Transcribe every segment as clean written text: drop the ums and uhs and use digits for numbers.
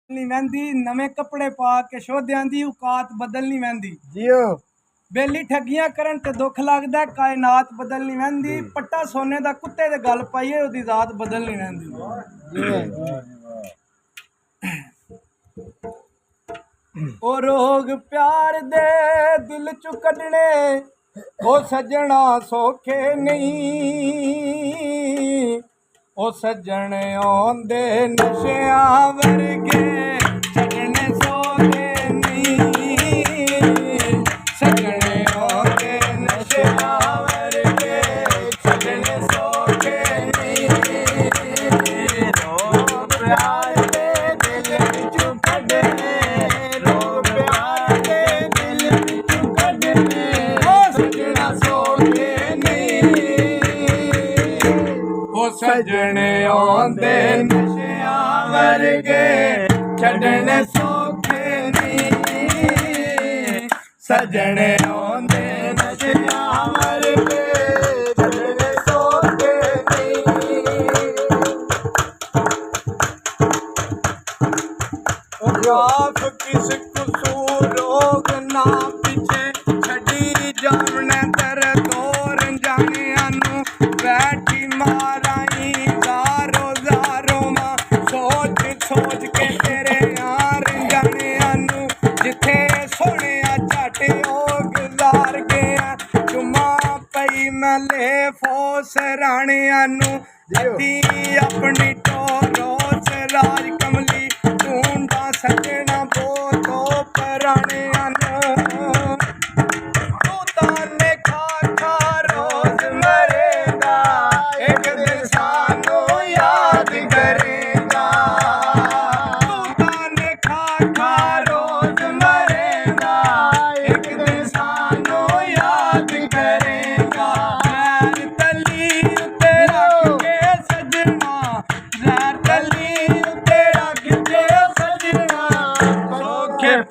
नहीं वहदी नवे कपड़े पा के शोधियां दी औकात बदल नहीं वहदी जियो बेली ठगियां करन ते दुख लगदा कायनात बदल नहीं वहदी पट्टा सोने दा कुत्ते दे गल पाइए ओदी जात बदल नहीं वहदी ओ रोग प्यार दे दिल चु कढने ओ सजना सौखे नहीं ओ सजन आंदे नशियां वर्गे छड़ने सौखे नहीं सजन आंदे नशियां वर्गे छड़ने सौखे नहीं रोग प्यार दे दिल चु कढने रोग प्यार दे दिल चु कढने ओ सजना सौखे नहीं सजन आंदे नशियां वर्गे छड़ने सौखे नहीं सजन आंदे नशियां वर्गे छड़ने सौखे नहीं राफ किस कसूर रोग ना पिछे छड़ी जावने तर तोर जाने अनु बैठी माराई जारो जारो मां सोच सोच के तेरे यार जाने अनु जिथे सोने झट ओ गुजार गया चुमा पई मले फोस राणे अनु जती अपनी टोरोस राज कमली ढूंढा सजना बो तो पराणे अनु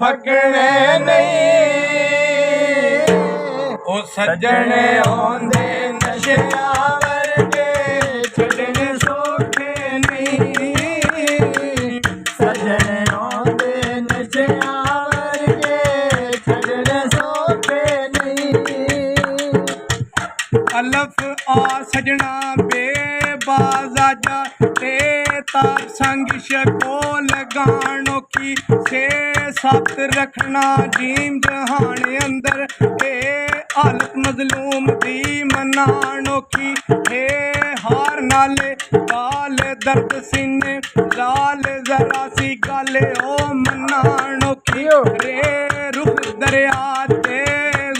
फकने नहीं ओ सजन आंदे नशियां वर्गे छड़ने सौखे नहीं सजन आंदे नशियां वर्गे छड़ने सौखे नहीं अलफ आ सजना बेबाजा जा ते ताप संग शको लगाणो की से सत रखना जीम जहान अंदर हे हालत मजलूम दी मनाणो की हे हार नाले गाल दर्द सीने लाल जरा सी गाले ओ मनाणो की रे रुख दरिया ते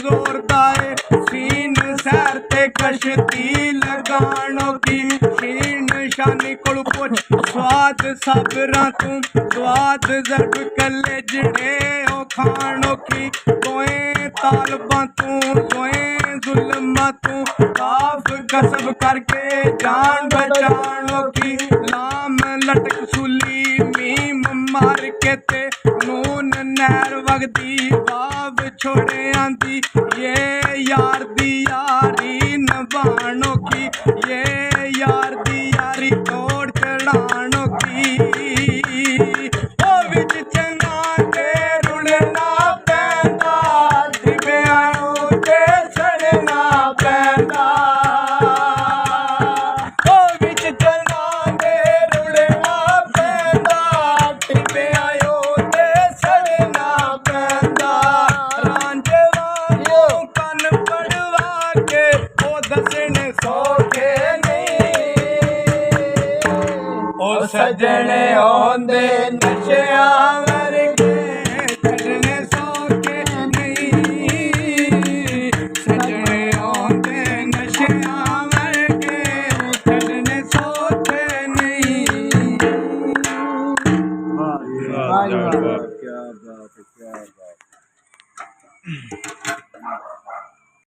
जोर दाए सीन सैर ते कश्ती लगाणो की शीन शानी कोल पुछ स्वाद सबरा तू स्वाद जरब कले जड़े ओ खाणो की कोए तालबा तू कोए जुल्मा तू काफ कसब करके जान बचाणो की लाम लटक सुली मीम मार के ते नून नहर वगदी बाब छोड़े आंदी ये यार दी यारी नभाणो की ये यार दी यारी तोड़ चढ़ाणो की ओ विच चंगा ते रुलना पैंदा दिव्याणो ते सड़ना पैंदा ओ विच चंगा ते रुलना पैंदा दिव्याणो ते सड़ना पैंदा रांझे वांगू कन पड़वा के ओ दसने सौखे ओ सजन आंदे नशियां वर्गे छड़ने सौखे नहीं सजन आंदे नशियां वर्गे छड़ने सौखे नहीं क्या बात है क्या बात